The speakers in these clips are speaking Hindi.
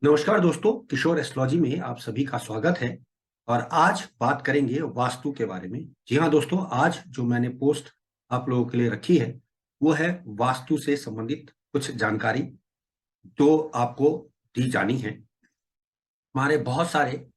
नमस्कार दोस्तों, किशोर एस्ट्रोलॉजी में आप सभी का स्वागत है। और आज बात करेंगे वास्तु के बारे में। जी हाँ दोस्तों, आज जो मैंने पोस्ट आप लोगों के लिए रखी है वो है वास्तु से संबंधित कुछ जानकारी जो आपको दी जानी है। हमारे बहुत सारे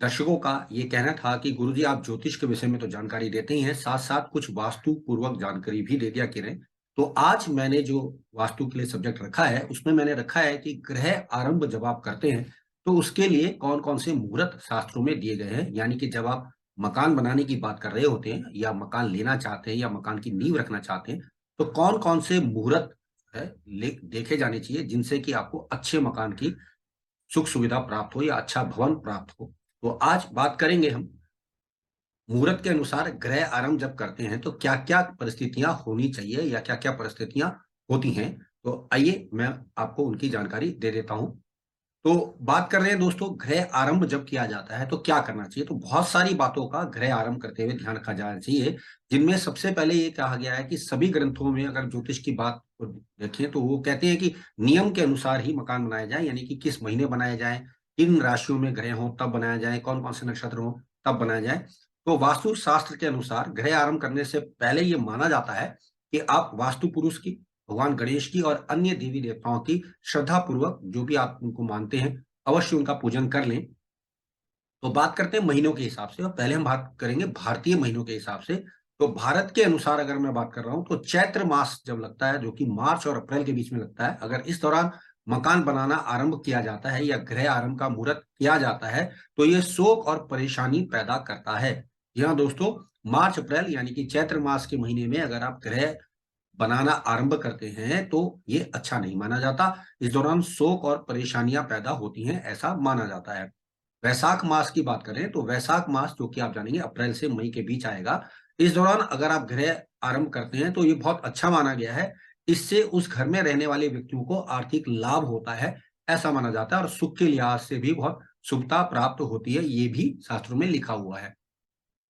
दर्शकों का ये कहना था कि गुरुजी आप ज्योतिष के विषय में तो जानकारी देते ही हैं, साथ-साथ कुछ वास्तु पूर्वक जानकारी भी दे दिया करें। तो आज मैंने जो वास्तु के लिए सब्जेक्ट रखा है, उसमें मैंने रखा है कि ग्रह आरंभ जब आप करते हैं, तो उसके लिए कौन-कौन से मुहूर्त शास्त्रों में दिए गए हैं। यानी कि जब आप मकान बनाने की बात कर रहे होते हैं या मकान लेना चाहते हैं या मकान की नींव रखना चाहते हैं, तो कौन-कौन से मुहूर्त है ले देखे जाने चाहिए जिनसे कि आपको अच्छे मकान की सुख सुविधा प्राप्त हो या अच्छा भवन प्राप्त हो। तो आज बात करेंगे हम मुहूर्त के अनुसार ग्रह आरंभ जब करते हैं तो क्या-क्या परिस्थितियां होनी चाहिए या क्या-क्या परिस्थितियां होती हैं। तो आइए मैं आपको उनकी जानकारी दे देता हूं। तो बात कर रहे हैं दोस्तों, ग्रह आरंभ जब किया जाता है तो क्या करना चाहिए। तो बहुत सारी बातों का ग्रह आरंभ करते हुए ध्यान रखा जाना चाहिए, जिनमें सबसे पहले ये कहा गया है कि सभी ग्रंथों में अगर ज्योतिष की बात को देखें तो वो कहते हैं कि नियम के अनुसार ही मकान बनाया जाए। यानी कि किस महीने बनाया जाए, किन राशियों में ग्रह हों तब बनाया जाए, कौन कौन से नक्षत्र हों तब बनाया जाए। तो वास्तु शास्त्र के अनुसार ग्रह आरंभ करने से पहले ये माना जाता है कि आप वास्तु पुरुष की, भगवान गणेश की और अन्य देवी देवताओं की श्रद्धा पूर्वक जो भी आप उनको मानते हैं, अवश्य उनका पूजन कर लें। तो बात करते हैं महीनों के हिसाब से, और पहले हम बात करेंगे भारतीय महीनों के हिसाब से। तो भारत के अनुसार अगर मैं बात कर रहा हूं तो चैत्र मास जब लगता है, जो कि मार्च और अप्रैल के बीच में लगता है, अगर इस दौरान मकान बनाना आरंभ किया जाता है या गृह आरंभ का मुहूर्त किया जाता है तो ये शोक और परेशानी पैदा करता है। जी हाँ दोस्तों, मार्च अप्रैल यानी कि चैत्र मास के महीने में अगर आप गृह बनाना आरंभ करते हैं तो ये अच्छा नहीं माना जाता। इस दौरान शोक और परेशानियां पैदा होती हैं, ऐसा माना जाता है। वैशाख मास की बात करें तो वैशाख मास, जो कि आप जानेंगे अप्रैल से मई के बीच आएगा, इस दौरान अगर आप गृह आरंभ करते हैं तो ये बहुत अच्छा माना गया है। इससे उस घर में रहने वाले व्यक्तियों को आर्थिक लाभ होता है, ऐसा माना जाता है, और सुख के लिहाज से भी बहुत शुभता प्राप्त होती है, ये भी शास्त्रों में लिखा हुआ है।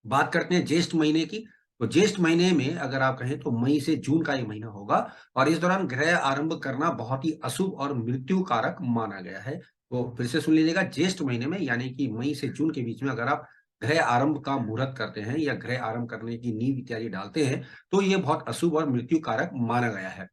बात करते हैं ज्येष्ठ महीने की। तो ज्येष्ठ महीने में अगर आप कहें तो मई से जून का ये महीना होगा, और इस दौरान गृह आरंभ करना बहुत ही अशुभ और मृत्यु कारक माना गया है। तो फिर से सुन लीजिएगा, ज्येष्ठ महीने में यानी कि मई से जून के बीच में अगर आप गृह आरंभ का मुहूर्त करते हैं या गृह आरंभ करने की नींव इत्यादि डालते हैं, तो ये बहुत अशुभ और मृत्यु कारक माना गया है।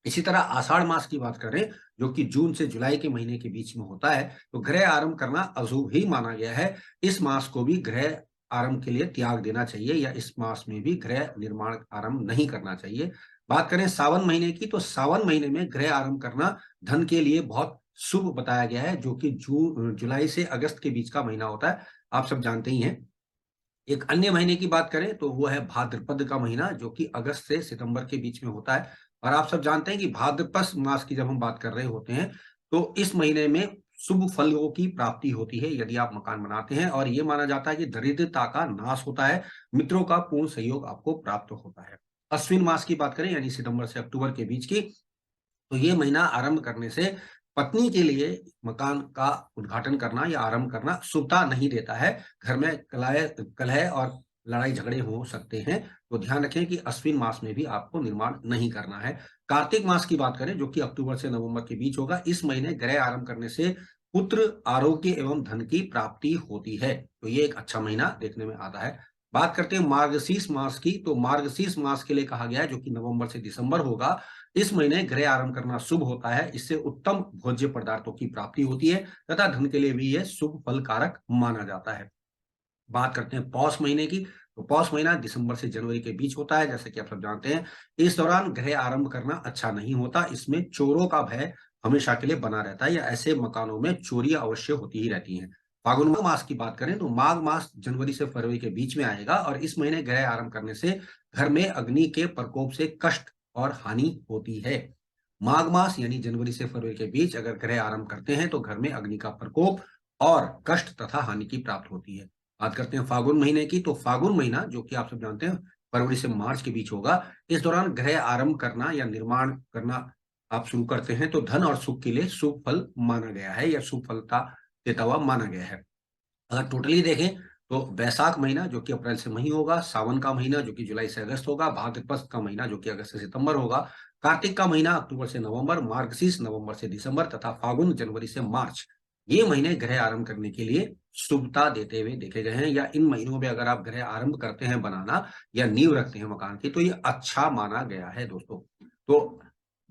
इसी तरह आषाढ़ मास की बात करें, जो कि जून से जुलाई के महीने के बीच में होता है, तो गृह आरंभ करना अशुभ ही माना गया है। इस मास को भी गृह आरंभ के लिए त्याग देना चाहिए, या इस मास में भी गृह निर्माण आरंभ नहीं करना चाहिए। बात करें सावन महीने की, तो सावन महीने में गृह आरंभ करना धन के लिए बहुत शुभ बताया गया है, जो कि जुलाई से अगस्त के बीच का महीना होता है, आप सब जानते ही हैं। एक अन्य महीने की बात करें तो वो है भाद्रपद का महीना, जो कि अगस्त से सितंबर के बीच में होता है। और आप सब जानते हैं कि भाद्रपद मास की जब हम बात कर रहे होते हैं, तो इस महीने में शुभ फलों की प्राप्ति होती है यदि आप मकान बनाते हैं, और ये माना जाता है कि दरिद्रता का नाश होता है, मित्रों का पूर्ण सहयोग आपको प्राप्त होता है। अश्विन मास की बात करें यानी सितंबर से अक्टूबर के बीच की, तो ये महीना आरंभ करने से पत्नी के लिए मकान का उद्घाटन करना या आरंभ करना शुभता नहीं देता है। घर में कलह और लड़ाई झगड़े हो सकते हैं। तो ध्यान रखें कि अश्विन मास में भी आपको निर्माण नहीं करना है। कार्तिक मास की बात करें, जो कि अक्टूबर से नवंबर के बीच होगा, इस महीने गृह आरंभ करने से पुत्र, आरोग्य एवं धन की प्राप्ति होती है। तो ये एक अच्छा महीना देखने में आता है। बात करते हैं मार्गशीर्ष मास की। तो मार्गशीर्ष मास के लिए कहा गया है, जो कि नवंबर से दिसंबर होगा, इस महीने गृह आरंभ करना शुभ होता है। इससे उत्तम भोज्य पदार्थों की प्राप्ति होती है तथा धन के लिए भी यह शुभ फल कारक माना जाता है। बात करते हैं पौष महीने की। तो पौष महीना दिसंबर से जनवरी के बीच होता है, जैसे कि आप सब जानते हैं। इस दौरान गृह आरंभ करना अच्छा नहीं होता। इसमें चोरों का भय हमेशा के लिए बना रहता है, या ऐसे मकानों में चोरियां अवश्य होती ही रहती हैं। फागुन मास की बात करें तो माघ मास जनवरी से फरवरी के बीच में आएगा, और इस महीने गृह आरंभ करने से घर में अग्नि के प्रकोप से कष्ट और हानि होती है। माघ मास यानी जनवरी से फरवरी के बीच अगर गृह आरंभ करते हैं तो घर में अग्नि का प्रकोप और कष्ट तथा हानि की प्राप्त होती है। बात करते हैं फागुन महीने की। तो फागुन महीना, जो कि आप सब जानते हैं, फरवरी से मार्च के बीच होगा। इस दौरान गृह आरंभ करना या निर्माण करना आप शुरू करते हैं तो धन और सुख के लिए शुभ फल माना गया है, या शुभ फलता देता हुआ माना गया है। अगर टोटली देखें तो वैशाख महीना, जो कि अप्रैल से मई होगा, सावन का महीना जो कि जुलाई से अगस्त होगा, भाद्रपद का महीना जो कि अगस्त से सितंबर होगा, कार्तिक का महीना अक्टूबर से नवंबर, मार्गशीर्ष नवंबर से दिसंबर तथा फागुन जनवरी से मार्च, ये महीने गृह आरंभ करने के लिए शुभता देते हुए देखे गए हैं। या इन महीनों में अगर आप गृह आरंभ करते हैं बनाना या नींव रखते हैं मकान की, तो ये अच्छा माना गया है दोस्तों। तो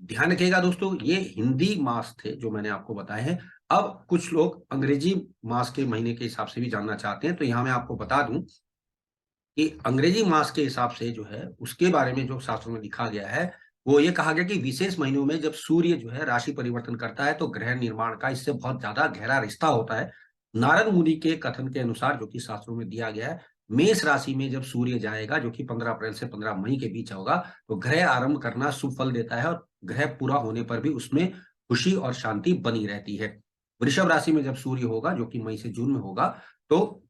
ध्यान रखिएगा दोस्तों, ये हिंदी मास थे जो मैंने आपको बताए हैं। अब कुछ लोग अंग्रेजी मास के महीने के हिसाब से भी जानना चाहते हैं, तो यहाँ मैं आपको बता दूं कि अंग्रेजी मास के हिसाब से जो है उसके बारे में जो शास्त्रों में लिखा गया है, वो ये कहा गया कि विशेष महीनों में जब सूर्य जो है राशि परिवर्तन करता है, तो ग्रह निर्माण का इससे बहुत ज्यादा गहरा रिश्ता होता है। नारद मुनि के कथन के अनुसार, जो कि शास्त्रों में दिया गया है, मेष राशि में जब सूर्य जाएगा, जो कि 15 अप्रैल से 15 मई के बीच होगा, तो ग्रह आरंभ करना शुभ फल देता है और ग्रह पूरा होने पर भी उसमें खुशी और शांति बनी रहती है। वृषभ राशि में जब सूर्य होगा, जो कि मई से जून में होगा, तो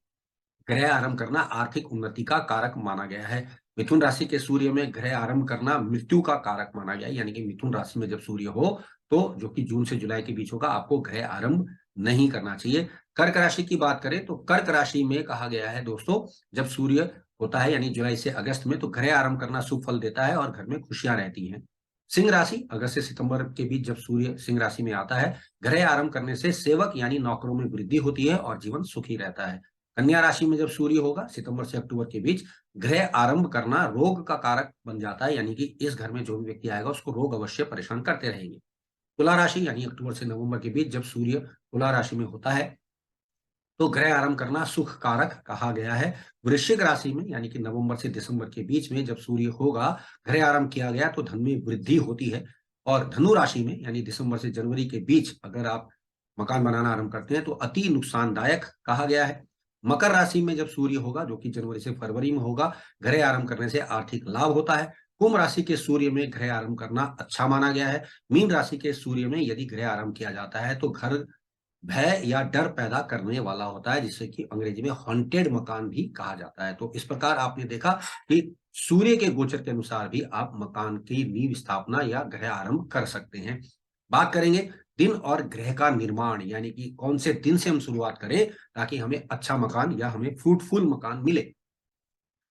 ग्रह आरंभ करना आर्थिक उन्नति का कारक माना गया है। मिथुन राशि के सूर्य में ग्रह आरंभ करना मृत्यु का कारक माना गया है, यानी कि मिथुन राशि में जब सूर्य हो, तो जो कि जून से जुलाई के बीच होगा, आपको ग्रह आरंभ नहीं करना चाहिए। कर्क राशि की बात करें तो कर्क राशि में कहा गया है दोस्तों, जब सूर्य होता है यानी जुलाई से अगस्त में, तो ग्रह आरंभ करना शुभ फल देता है और घर में खुशियां रहती हैं। सिंह राशि अगस्त से सितंबर के बीच जब सूर्य सिंह राशि में आता है, ग्रह आरंभ करने से सेवक यानी नौकरों में वृद्धि होती है और जीवन सुखी रहता है। कन्या राशि में जब सूर्य होगा, सितंबर से अक्टूबर के बीच, ग्रह आरंभ करना रोग का कारक बन जाता है, यानी कि इस घर में जो भी व्यक्ति आएगा उसको रोग अवश्य परेशान करते रहेंगे। तुला राशि यानी अक्टूबर से नवंबर के बीच जब सूर्य तुला राशि में होता है, तो ग्रह आरंभ करना सुख कारक कहा गया है। वृश्चिक राशि में यानी कि नवंबर से दिसंबर के बीच में जब सूर्य होगा, ग्रह आरंभ किया गया, तो धन में वृद्धि होती है। और धनु राशि में यानी दिसंबर से जनवरी के बीच अगर आप मकान बनाना आरंभ करते हैं, तो अति नुकसानदायक कहा गया है। मकर राशि में जब सूर्य होगा, जो कि जनवरी से फरवरी में होगा, ग्रह आरंभ करने से आर्थिक लाभ होता है। कुंभ राशि के सूर्य में ग्रह आरंभ करना अच्छा माना गया है। मीन राशि के सूर्य में यदि ग्रह आरंभ किया जाता है, तो घर भय या डर पैदा करने वाला होता है, जिसे कि अंग्रेजी में हॉन्टेड मकान भी कहा जाता है। तो इस प्रकार आपने देखा कि सूर्य के गोचर के अनुसार भी आप मकान की नींव स्थापना या गृह आरंभ कर सकते हैं। बात करेंगे दिन और ग्रह का निर्माण, यानी कि कौन से दिन से हम शुरुआत करें ताकि हमें अच्छा मकान या हमें फ्रूटफुल मकान मिले।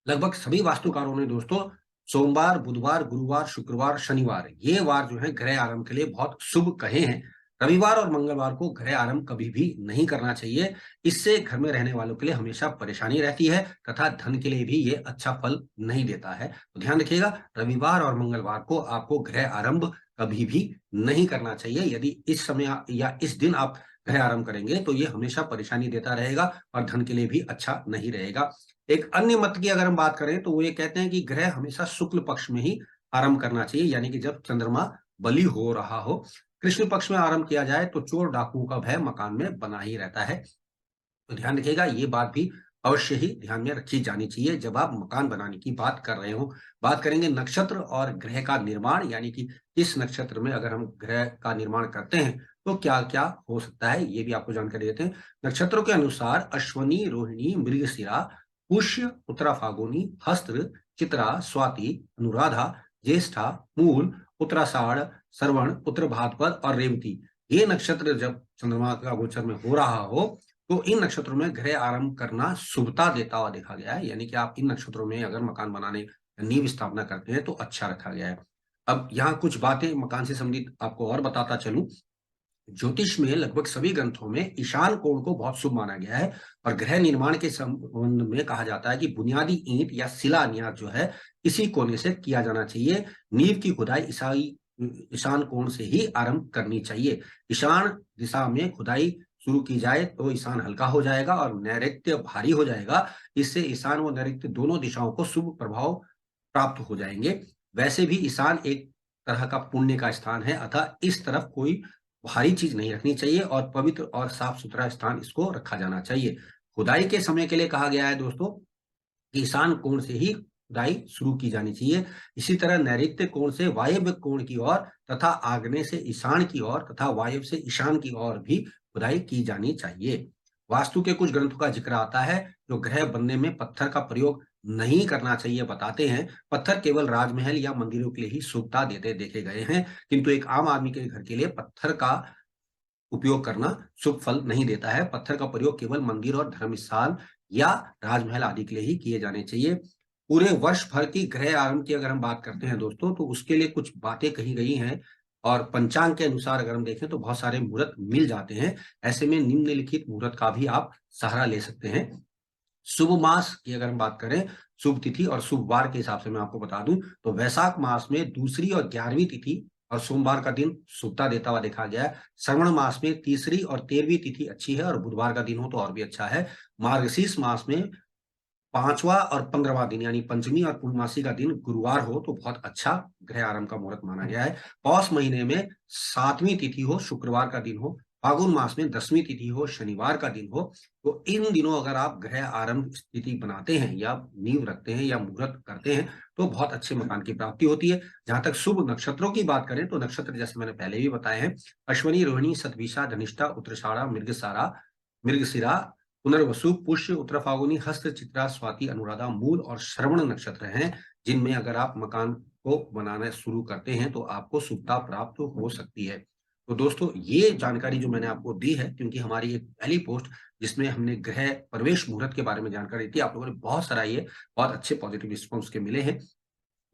लगभग सभी वास्तुकारों ने दोस्तों सोमवार, बुधवार, गुरुवार, शुक्रवार, शनिवार, ये वार जो है ग्रह आरंभ के लिए बहुत शुभ कहे हैं। रविवार और मंगलवार को ग्रह आरंभ कभी भी नहीं करना चाहिए। इससे घर में रहने वालों के लिए हमेशा परेशानी रहती है तथा धन के लिए भी ये अच्छा फल नहीं देता है। तो ध्यान रखिएगा, रविवार और मंगलवार को आपको ग्रह आरंभ कभी भी नहीं करना चाहिए। यदि इस समय या इस दिन आप ग्रह आरंभ करेंगे, तो ये हमेशा परेशानी देता रहेगा और धन के लिए भी अच्छा नहीं रहेगा। एक अन्य मत की अगर हम बात करें, तो वो ये कहते हैं कि ग्रह हमेशा शुक्ल पक्ष में ही आरंभ करना चाहिए, यानी कि जब चंद्रमा बलि हो रहा हो। कृष्ण पक्ष में आरंभ किया जाए तो चोर डाकुओं का भय मकान में बना ही रहता है। तो ध्यान रखिएगा, ये बात भी अवश्य ही ध्यान में रखी जानी चाहिए जब आप मकान बनाने की बात कर रहे हो। बात करेंगे नक्षत्र और ग्रह का निर्माण, यानी कि इस नक्षत्र में अगर हम ग्रह का निर्माण करते हैं तो क्या क्या हो सकता है, ये भी आपको जानकारी देते हैं। नक्षत्रों के अनुसार अश्वनी, रोहिणी, मृगशिरा, पुष्य, उत्तरा फाल्गुनी, हस्त्र, चित्रा, स्वाति, अनुराधा, ज्येष्ठा, मूल, उत्तराषाढ़, श्रवण, उत्तर भाद्रपद और रेवती, ये नक्षत्र जब चंद्रमा का गोचर में हो रहा हो, तो इन नक्षत्रों में ग्रह आरंभ करना शुभता देता हुआ देखा गया है। यानी कि आप इन नक्षत्रों में अगर मकान बनाने नींव स्थापना करते हैं तो अच्छा रखा गया है। अब यहाँ कुछ बातें मकान से संबंधित आपको और बताता चलूं। ज्योतिष में लगभग सभी ग्रंथों में ईशान कोण को बहुत शुभ माना गया है और गृह निर्माण के संबंध में कहा जाता है कि बुनियादी ईंट या शिलान्यास जो है इसी कोने से किया जाना चाहिए। नींव की खुदाई ईशान कोण से ही आरंभ करनी चाहिए। ईशान दिशा में खुदाई शुरू की जाए तो ईशान हल्का हो जाएगा और नैऋत्य भारी हो जाएगा। इससे ईशान व नैऋत्य दोनों दिशाओं को शुभ प्रभाव प्राप्त हो जाएंगे। वैसे भी ईशान एक तरह का पुण्य का स्थान है, अतः इस तरफ कोई भारी चीज नहीं रखनी चाहिए और पवित्र और साफ सुथरा स्थान इसको रखा जाना चाहिए। खुदाई के समय के लिए कहा गया है दोस्तों कि ईशान कोण से ही खुदाई शुरू की जानी चाहिए। इसी तरह नैऋत्य कोण से वायव्य कोण की ओर तथा आग्नेय से ईशान की ओर तथा वायव्य से ईशान की ओर भी खुदाई की जानी चाहिए। वास्तु के कुछ ग्रंथों का जिक्र आता है जो ग्रह बनने में पत्थर का प्रयोग नहीं करना चाहिए बताते हैं। पत्थर केवल राजमहल या मंदिरों के लिए ही शुभता देते देखे गए हैं, किंतु एक आम आदमी के घर के लिए पत्थर का उपयोग करना शुभ फल नहीं देता है। पत्थर का प्रयोग केवल मंदिर और धर्मस्थल या राजमहल आदि के लिए ही किए जाने चाहिए। पूरे वर्ष भर की गृह आरंभ की अगर हम बात करते हैं दोस्तों, तो उसके लिए कुछ बातें कही गई हैं और पंचांग के अनुसार अगर हम देखें तो बहुत सारे मुहूर्त मिल जाते हैं। ऐसे में निम्नलिखित मुहूर्त का भी आप सहारा ले सकते हैं। शुभ मास की अगर हम बात करें, शुभ तिथि और शुभ वार के हिसाब से मैं आपको बता दूं, तो वैशाख मास में दूसरी और 11वीं तिथि और सोमवार का दिन शुभता देता हुआ देखा गया है। श्रवण मास में तीसरी और 13वीं तिथि अच्छी है और बुधवार का दिन हो तो और भी अच्छा है। मार्गशीर्ष मास में 5वां और 15वां दिन यानी पंचमी और पूर्णमासी का दिन गुरुवार हो तो बहुत अच्छा गृह आरंभ का मुहूर्त माना गया है। पौष महीने में 7वीं तिथि हो, शुक्रवार का दिन हो, फागुन मास में 10वीं तिथि हो, शनिवार का दिन हो, तो इन दिनों अगर आप गृह आरंभ स्थिति बनाते हैं या नींव रखते हैं या मुहूर्त करते हैं तो बहुत अच्छे मकान की प्राप्ति होती है। जहां तक शुभ नक्षत्रों की बात करें तो नक्षत्र जैसे मैंने पहले भी बताए हैं, अश्विनी, रोहिणी, शतभिषा, धनिष्ठा, उत्तराषाढ़ा, मृगशिरा, पुनर्वसु, पुष्य, उत्तर फाल्गुनी, हस्त, चित्रा, स्वाति, अनुराधा, मूल और श्रवण नक्षत्र हैं, जिनमें अगर आप मकान को बनाना शुरू करते हैं तो आपको शुभता प्राप्त हो सकती है। तो दोस्तों ये जानकारी जो मैंने आपको दी है, क्योंकि हमारी एक पहली पोस्ट जिसमें हमने गृह प्रवेश मुहूर्त के बारे में जानकारी दी, आप लोगों ने बहुत सराही है, बहुत अच्छे पॉजिटिव रिस्पॉन्स के मिले हैं।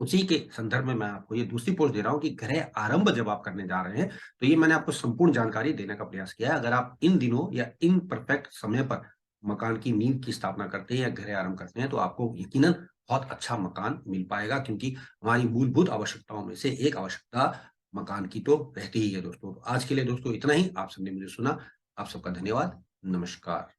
उसी के संदर्भ में मैं आपको ये दूसरी पोस्ट दे रहा हूँ कि गृह आरंभ जब आप करने जा रहे हैं, तो ये मैंने आपको संपूर्ण जानकारी देने का प्रयास किया है। अगर आप इन दिनों या इन परफेक्ट समय पर मकान की नींव की स्थापना करते हैं या गृह आरंभ करते हैं, तो आपको यकीनन बहुत अच्छा मकान मिल पाएगा, क्योंकि हमारी मूलभूत आवश्यकताओं में से एक आवश्यकता मकान की तो रहती ही है दोस्तों। तो आज के लिए दोस्तों इतना ही। आप सबने मुझे सुना, आप सबका धन्यवाद। नमस्कार।